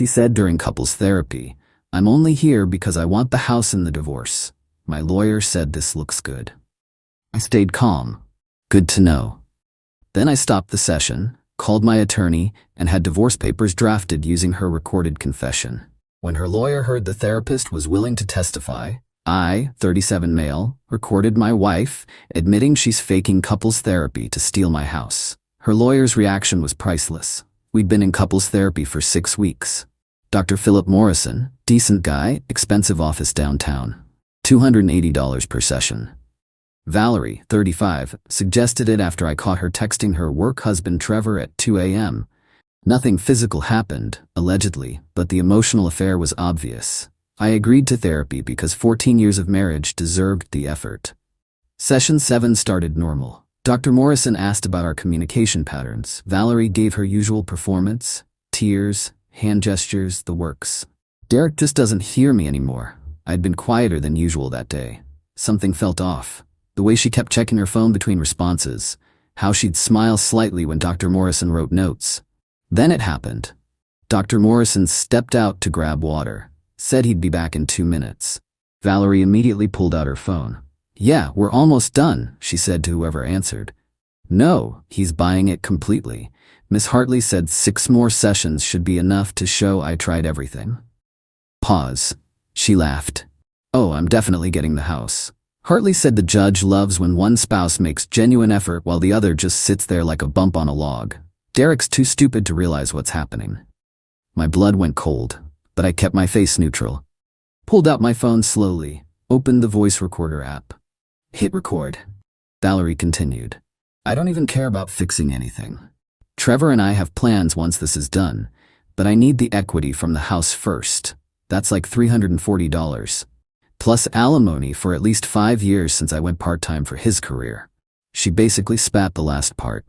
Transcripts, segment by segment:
She said during couples therapy, "I'm only here because I want the house and the divorce. My lawyer said this looks good." I stayed calm. Good to know. Then I stopped the session, called my attorney, and had divorce papers drafted using her recorded confession. When her lawyer heard the therapist was willing to testify, I, 37 male, recorded my wife, admitting she's faking couples therapy to steal my house. Her lawyer's reaction was priceless. We'd been in couples therapy for 6 weeks. Dr. Philip Morrison, decent guy, expensive office downtown. $280 per session. Valerie, 35, suggested it after I caught her texting her work husband Trevor at 2 a.m. Nothing physical happened, allegedly, but the emotional affair was obvious. I agreed to therapy because 14 years of marriage deserved the effort. Session 7 started normal. Dr. Morrison asked about our communication patterns. Valerie gave her usual performance, tears, hand gestures, the works. Derek just doesn't hear me anymore. I'd been quieter than usual that day. Something felt off. The way she kept checking her phone between responses, how she'd smile slightly when Dr. Morrison wrote notes. Then it happened. Dr. Morrison stepped out to grab water, said he'd be back in 2 minutes. Valerie immediately pulled out her phone. "Yeah, we're almost done," she said to whoever answered. "No, he's buying it completely. Miss Hartley said 6 more sessions should be enough to show I tried everything." Pause. She laughed. "Oh, I'm definitely getting the house." Hartley said the judge loves when one spouse makes genuine effort while the other just sits there like a bump on a log. Derek's too stupid to realize what's happening. My blood went cold, but I kept my face neutral. Pulled out my phone slowly, opened the voice recorder app. Hit record. Valerie continued. "I don't even care about fixing anything. Trevor and I have plans once this is done, but I need the equity from the house first. That's like $340. Plus alimony for at least 5 years since I went part-time for his career." She basically spat the last part.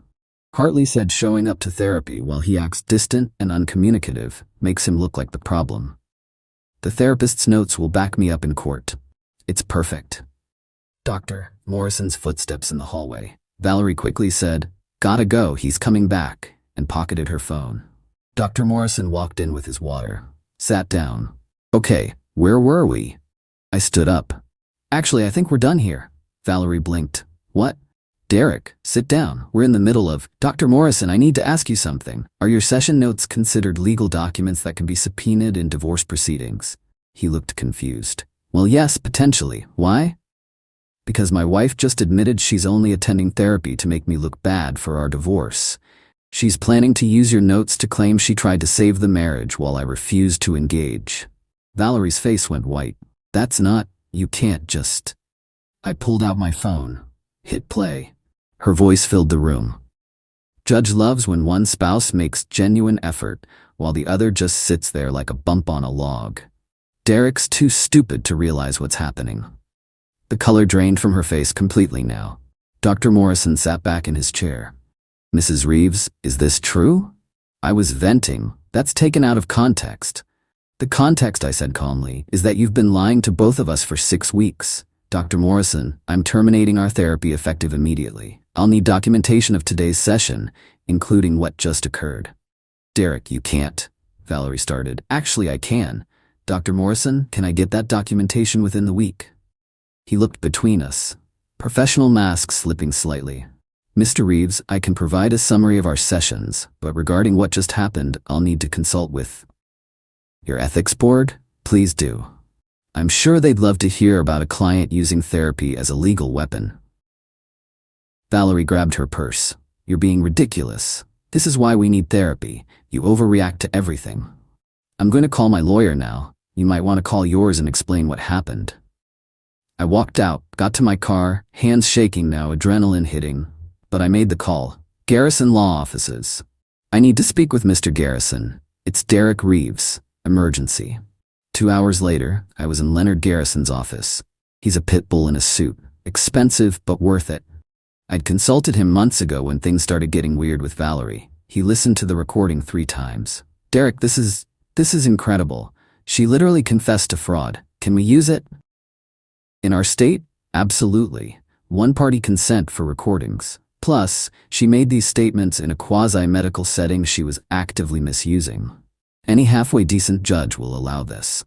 Hartley said showing up to therapy while he acts distant and uncommunicative makes him look like the problem. "The therapist's notes will back me up in court. It's perfect." Dr. Morrison's footsteps in the hallway. Valerie quickly said, "Gotta go, he's coming back," and pocketed her phone. Dr. Morrison walked in with his water, sat down. "Okay, where were we?" I stood up. "Actually, I think we're done here." Valerie blinked. "What?" "Derek, sit down. We're in the middle of—" "Dr. Morrison, I need to ask you something. Are your session notes considered legal documents that can be subpoenaed in divorce proceedings?" He looked confused. "Well, yes, potentially. Why?" "Because my wife just admitted she's only attending therapy to make me look bad for our divorce. She's planning to use your notes to claim she tried to save the marriage while I refused to engage." Valerie's face went white. "That's not— you can't just—" I pulled out my phone. Hit play. Her voice filled the room. "Judge loves when one spouse makes genuine effort while the other just sits there like a bump on a log. Derek's too stupid to realize what's happening." The color drained from her face completely now. Dr. Morrison sat back in his chair. "Mrs. Reeves, is this true?" I was venting. "That's taken out of context." "The context," I said calmly, "is that you've been lying to both of us for 6 weeks. Dr. Morrison, I'm terminating our therapy effective immediately. I'll need documentation of today's session, including what just occurred." "Derek, you can't," Valerie started. "Actually, I can. Dr. Morrison, can I get that documentation within the week?" He looked between us, professional mask slipping slightly. "Mr. Reeves, I can provide a summary of our sessions, but regarding what just happened, I'll need to consult with your ethics board. Please do. I'm sure they'd love to hear about a client using therapy as a legal weapon." Valerie grabbed her purse. "You're being ridiculous. This is why we need therapy. You overreact to everything. I'm going to call my lawyer now. You might want to call yours and explain what happened." I walked out, got to my car, hands shaking now, adrenaline hitting. But I made the call. "Garrison Law Offices. I need to speak with Mr. Garrison. It's Derek Reeves. Emergency." 2 hours later, I was in Leonard Garrison's office. He's a pit bull in a suit. Expensive, but worth it. I'd consulted him months ago when things started getting weird with Valerie. He listened to the recording 3 times. "Derek, this is incredible. She literally confessed to fraud. Can we use it?" "In our state? Absolutely. One-party consent for recordings. Plus, she made these statements in a quasi-medical setting she was actively misusing." Any halfway decent judge will allow this.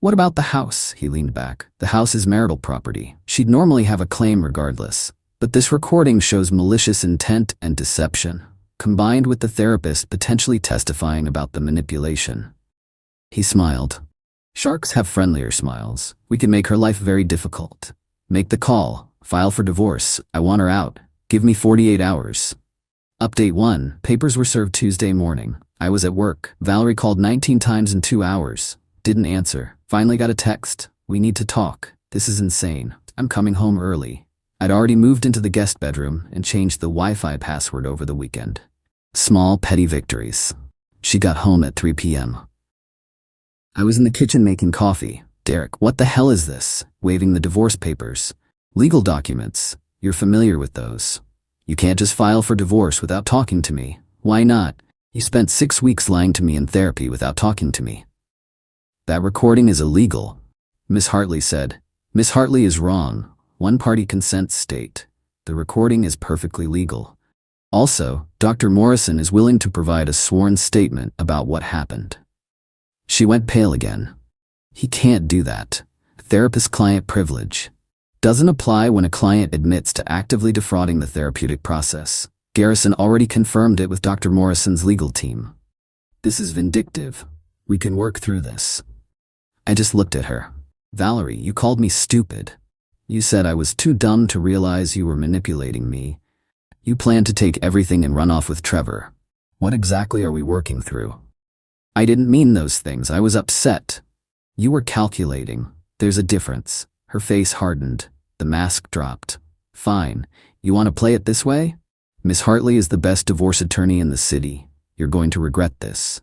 What about the house? He leaned back. The house is marital property. She'd normally have a claim regardless. But this recording shows malicious intent and deception, combined with the therapist potentially testifying about the manipulation. He smiled. Sharks have friendlier smiles. We can make her life very difficult. Make the call. File for divorce. I want her out. Give me 48 hours. Update 1. Papers were served Tuesday morning. I was at work. Valerie called 19 times in 2 hours. Didn't answer. Finally got a text. We need to talk. This is insane. I'm coming home early. I'd already moved into the guest bedroom and changed the Wi-Fi password over the weekend. Small, petty victories. She got home at 3 p.m. I was in the kitchen making coffee. Derek, what the hell is this? Waving the divorce papers. Legal documents. You're familiar with those. You can't just file for divorce without talking to me. Why not? You spent 6 weeks lying to me in therapy without talking to me. That recording is illegal, Miss Hartley said. Miss Hartley is wrong. One-party consent state. The recording is perfectly legal. Also, Dr. Morrison is willing to provide a sworn statement about what happened. She went pale again. He can't do that. Therapist-client privilege doesn't apply when a client admits to actively defrauding the therapeutic process. Garrison already confirmed it with Dr. Morrison's legal team. This is vindictive. We can work through this. I just looked at her. Valerie, you called me stupid. You said I was too dumb to realize you were manipulating me. You planned to take everything and run off with Trevor. What exactly are we working through? I didn't mean those things. I was upset. You were calculating. There's a difference. Her face hardened. The mask dropped. Fine. You want to play it this way? Miss Hartley is the best divorce attorney in the city. You're going to regret this.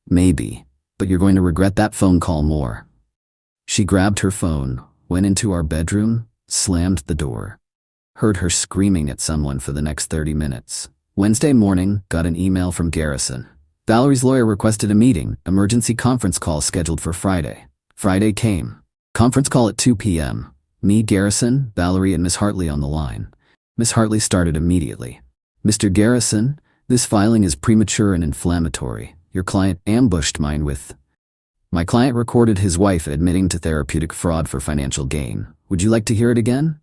Maybe, but you're going to regret that phone call more. She grabbed her phone, went into our bedroom, slammed the door. Heard her screaming at someone for the next 30 minutes. Wednesday morning, got an email from Garrison. Valerie's lawyer requested a meeting, emergency conference call scheduled for Friday. Friday came. Conference call at 2 p.m. Me, Garrison, Valerie, and Miss Hartley on the line. Miss Hartley started immediately. Mr. Garrison, this filing is premature and inflammatory. Your client ambushed mine with... My client recorded his wife admitting to therapeutic fraud for financial gain. Would you like to hear it again?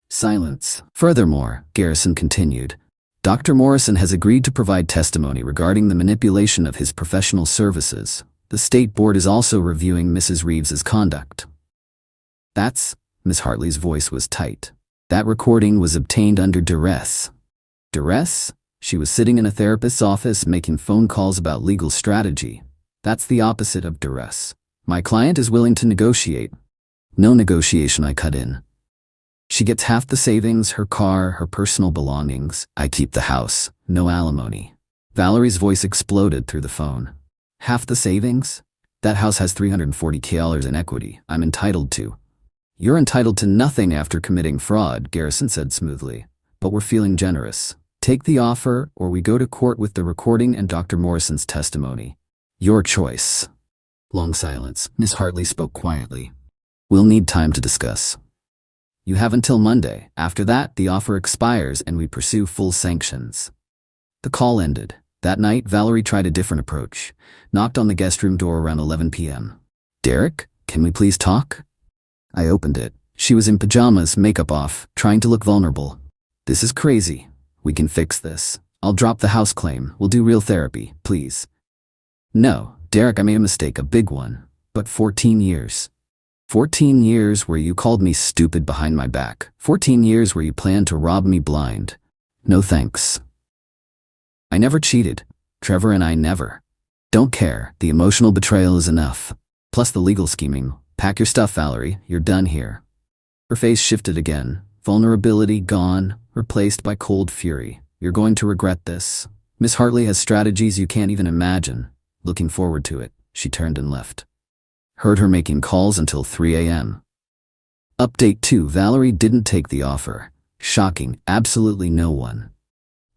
Silence. Furthermore, Garrison continued, Dr. Morrison has agreed to provide testimony regarding the manipulation of his professional services. The state board is also reviewing Mrs. Reeves's conduct. That's... Miss Hartley's voice was tight. That recording was obtained under duress. Duress? She was sitting in a therapist's office making phone calls about legal strategy. That's the opposite of duress. My client is willing to negotiate. No negotiation, I cut in. She gets half the savings, her car, her personal belongings. I keep the house. No alimony. Valerie's voice exploded through the phone. Half the savings? That house has $340,000 in equity. I'm entitled to. You're entitled to nothing after committing fraud, Garrison said smoothly. But we're feeling generous. Take the offer, or we go to court with the recording and Dr. Morrison's testimony. Your choice. Long silence. Miss Hartley spoke quietly. We'll need time to discuss. You have until Monday. After that, the offer expires and we pursue full sanctions. The call ended. That night, Valerie tried a different approach. Knocked on the guest room door around 11 p.m. Derek, can we please talk? I opened it. She was in pajamas, makeup off, trying to look vulnerable. This is crazy. We can fix this. I'll drop the house claim. We'll do real therapy, please. No, Derek, I made a mistake, a big one. But 14 years. 14 years where you called me stupid behind my back. 14 years where you planned to rob me blind. No thanks. I never cheated. Trevor and I never. Don't care. The emotional betrayal is enough. Plus the legal scheming. Pack your stuff, Valerie. You're done here. Her face shifted again. Vulnerability gone, replaced by cold fury. You're going to regret this. Miss Hartley has strategies you can't even imagine. Looking forward to it. She turned and left. Heard her making calls until 3 a.m. Update 2. Valerie didn't take the offer. Shocking. Absolutely no one.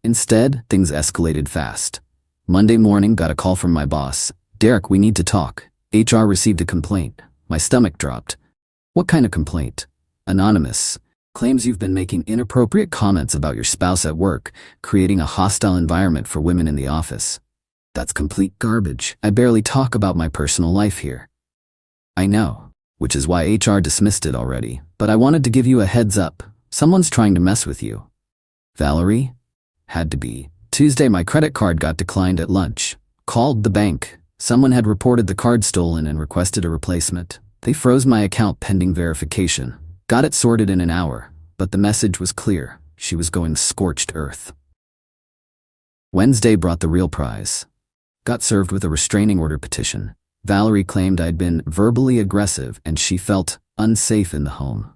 Instead, things escalated fast. Monday morning, got a call from my boss. Derek, we need to talk. HR received a complaint. My stomach dropped. What kind of complaint? Anonymous. Claims you've been making inappropriate comments about your spouse at work, creating a hostile environment for women in the office. That's complete garbage. I barely talk about my personal life here. I know, which is why HR dismissed it already, but I wanted to give you a heads up. Someone's trying to mess with you. Valerie? Had to be. Tuesday my credit card got declined at lunch. Called the bank. Someone had reported the card stolen and requested a replacement. They froze my account pending verification. Got it sorted in an hour, but the message was clear. She was going scorched earth. Wednesday brought the real prize. Got served with a restraining order petition. Valerie claimed I'd been verbally aggressive and she felt unsafe in the home.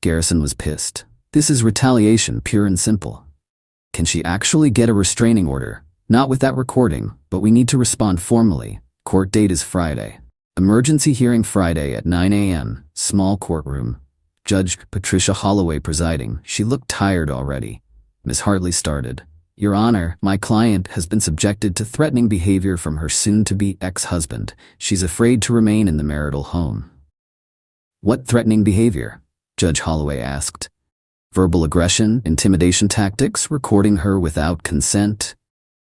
Garrison was pissed. This is retaliation, pure and simple. Can she actually get a restraining order? Not with that recording, but we need to respond formally. Court date is Friday. Emergency hearing Friday at 9 a.m., small courtroom. Judge Patricia Holloway presiding. She looked tired already. Ms. Hartley started. Your Honor, my client has been subjected to threatening behavior from her soon-to-be ex-husband. She's afraid to remain in the marital home. What threatening behavior? Judge Holloway asked. Verbal aggression, intimidation tactics, recording her without consent.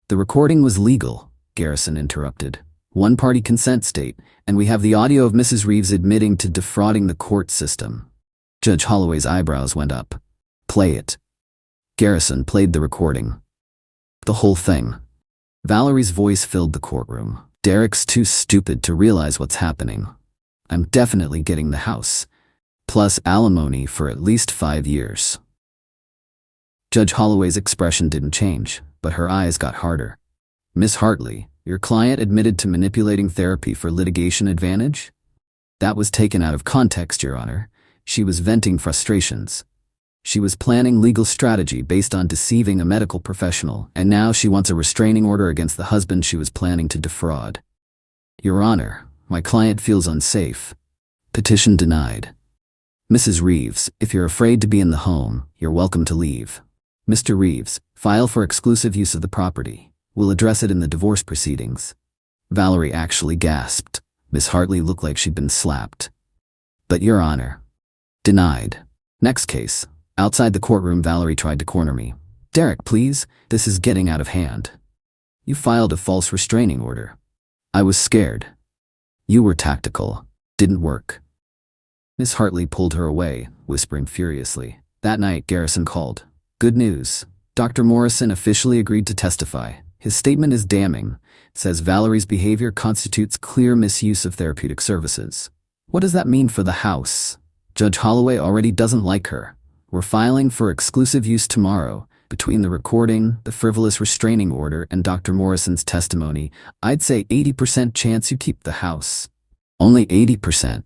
The recording was legal, Garrison interrupted. One-party consent state, and we have the audio of Mrs. Reeves admitting to defrauding the court system. Judge Holloway's eyebrows went up. Play it. Garrison played the recording. The whole thing. Valerie's voice filled the courtroom. Derek's too stupid to realize what's happening. I'm definitely getting the house. Plus alimony for at least 5 years. Judge Holloway's expression didn't change, but her eyes got harder. Miss Hartley, your client admitted to manipulating therapy for litigation advantage? That was taken out of context, Your Honor. She was venting frustrations. She was planning legal strategy based on deceiving a medical professional, and now she wants a restraining order against the husband she was planning to defraud. Your Honor, my client feels unsafe. Petition denied. Mrs. Reeves, if you're afraid to be in the home, you're welcome to leave. Mr. Reeves, file for exclusive use of the property. We'll address it in the divorce proceedings. Valerie actually gasped. Miss Hartley looked like she'd been slapped. But Your Honor. Denied. Next case. Outside the courtroom, Valerie tried to corner me. Derek, please, this is getting out of hand. You filed a false restraining order. I was scared. You were tactical. Didn't work. Miss Hartley pulled her away, whispering furiously. That night, Garrison called. Good news. Dr. Morrison officially agreed to testify. His statement is damning. Says Valerie's behavior constitutes clear misuse of therapeutic services. What does that mean for the house? Judge Holloway already doesn't like her. We're filing for exclusive use tomorrow. Between the recording, the frivolous restraining order, and Dr. Morrison's testimony, I'd say 80% chance you keep the house. Only 80%.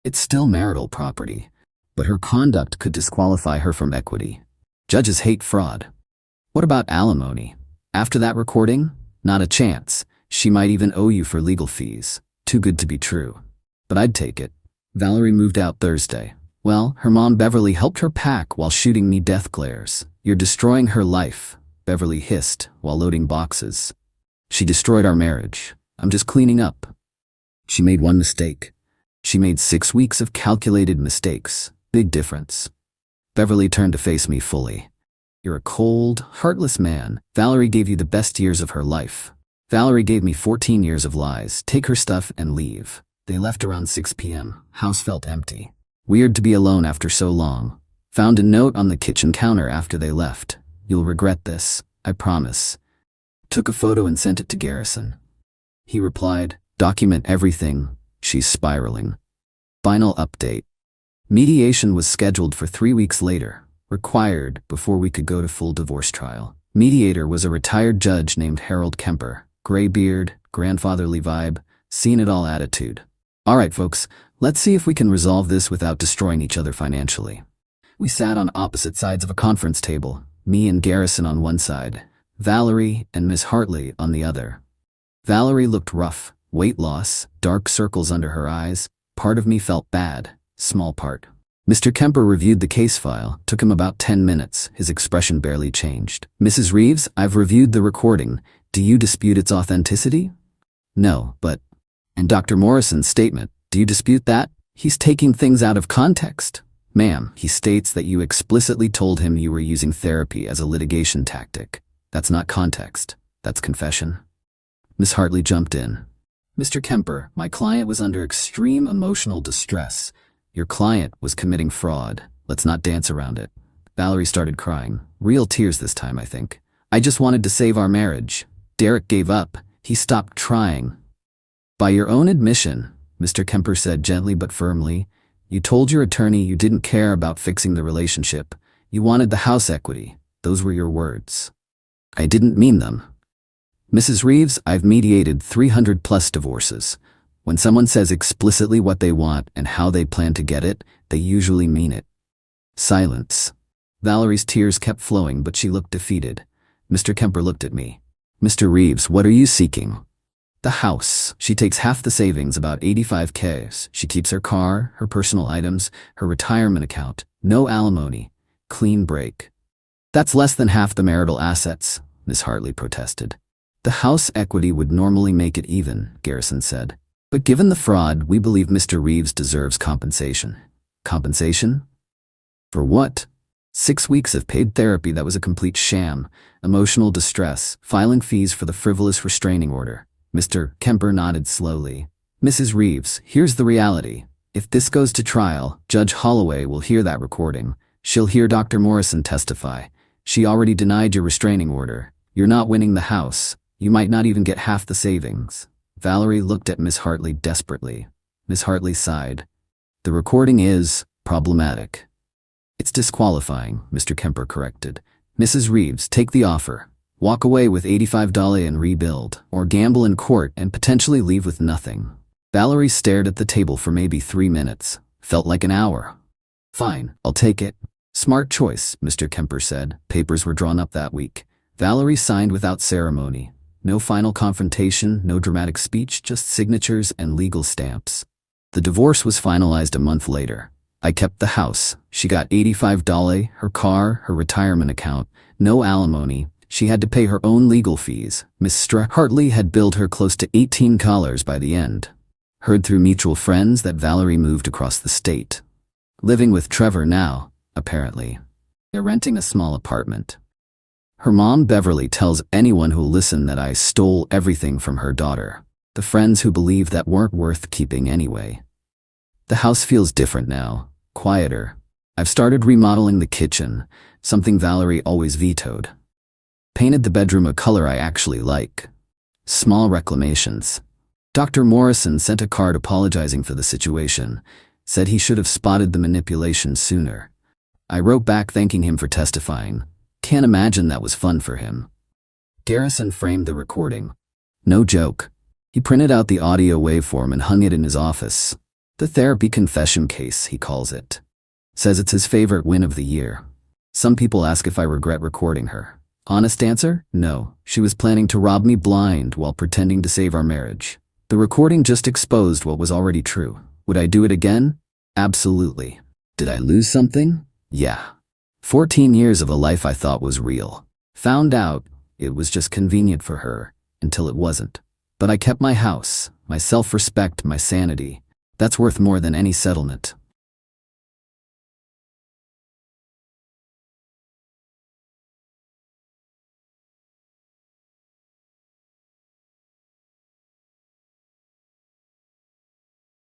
It's still marital property, but her conduct could disqualify her from equity. Judges hate fraud. What about alimony? After that recording? Not a chance. She might even owe you for legal fees. Too good to be true. But I'd take it. Valerie moved out Thursday. Well, her mom Beverly helped her pack while shooting me death glares. You're destroying her life, Beverly hissed while loading boxes. She destroyed our marriage. I'm just cleaning up. She made one mistake. She made 6 weeks of calculated mistakes. Big difference. Beverly turned to face me fully. You're a cold, heartless man. Valerie gave you the best years of her life. Valerie gave me 14 years of lies. Take her stuff and leave. They left around 6 p.m. House felt empty. Weird to be alone after so long. Found a note on the kitchen counter after they left. You'll regret this, I promise. Took a photo and sent it to Garrison. He replied, document everything. She's spiraling. Final update. Mediation was scheduled for 3 weeks later, required before we could go to full divorce trial. Mediator was a retired judge named Harold Kemper. Gray beard, grandfatherly vibe, seen it all attitude. All right, folks, let's see if we can resolve this without destroying each other financially. We sat on opposite sides of a conference table, me and Garrison on one side, Valerie and Miss Hartley on the other. Valerie looked rough, weight loss, dark circles under her eyes. Part of me felt bad, small part. Mr. Kemper reviewed the case file. Took him about 10 minutes. His expression barely changed. Mrs. Reeves, I've reviewed the recording. Do you dispute its authenticity? No, but... And Dr. Morrison's statement, do you dispute that? He's taking things out of context. Ma'am, he states that you explicitly told him you were using therapy as a litigation tactic. That's not context. That's confession. Miss Hartley jumped in. Mr. Kemper, my client was under extreme emotional distress. Your client was committing fraud. Let's not dance around it. Valerie started crying. Real tears this time, I think. I just wanted to save our marriage. Derek gave up. He stopped trying. By your own admission, Mr. Kemper said gently but firmly, you told your attorney you didn't care about fixing the relationship. You wanted the house equity. Those were your words. I didn't mean them. Mrs. Reeves, I've mediated 300+ divorces. When someone says explicitly what they want and how they plan to get it, they usually mean it. Silence. Valerie's tears kept flowing, but she looked defeated. Mr. Kemper looked at me. Mr. Reeves, what are you seeking? The house. She takes half the savings, about $85K. She keeps her car, her personal items, her retirement account. No alimony. Clean break. That's less than half the marital assets, Miss Hartley protested. The house equity would normally make it even, Garrison said. But given the fraud, we believe Mr. Reeves deserves compensation. Compensation? For what? 6 weeks of paid therapy that was a complete sham, emotional distress, filing fees for the frivolous restraining order. Mr. Kemper nodded slowly. Mrs. Reeves, here's the reality. If this goes to trial, Judge Holloway will hear that recording. She'll hear Dr. Morrison testify. She already denied your restraining order. You're not winning the house. You might not even get half the savings. Valerie looked at Miss Hartley desperately. Miss Hartley sighed. The recording is problematic. It's disqualifying, Mr. Kemper corrected. Mrs. Reeves, take the offer. Walk away with $85 and rebuild, or gamble in court and potentially leave with nothing. Valerie stared at the table for maybe 3 minutes. Felt like an hour. Fine, I'll take it. Smart choice, Mr. Kemper said. Papers were drawn up that week. Valerie signed without ceremony. No final confrontation, no dramatic speech, just signatures and legal stamps. The divorce was finalized a month later. I kept the house. She got $85, her car, her retirement account, no alimony. She had to pay her own legal fees. Mr. Hartley had billed her close to $18 by the end. Heard through mutual friends that Valerie moved across the state. Living with Trevor now, apparently. They're renting a small apartment. Her mom, Beverly, tells anyone who'll listen that I stole everything from her daughter. The friends who believe that weren't worth keeping anyway. The house feels different now. Quieter. I've started remodeling the kitchen, something Valerie always vetoed. Painted the bedroom a color I actually like. Small reclamations. Dr. Morrison sent a card apologizing for the situation, said he should have spotted the manipulation sooner. I wrote back thanking him for testifying. Can't imagine that was fun for him. Garrison framed the recording. No joke. He printed out the audio waveform and hung it in his office. The therapy confession case, he calls it. Says it's his favorite win of the year. Some people ask if I regret recording her. Honest answer? No. She was planning to rob me blind while pretending to save our marriage. The recording just exposed what was already true. Would I do it again? Absolutely. Did I lose something? Yeah. 14 years of a life I thought was real. Found out it was just convenient for her, until it wasn't. But I kept my house, my self-respect, my sanity. That's worth more than any settlement.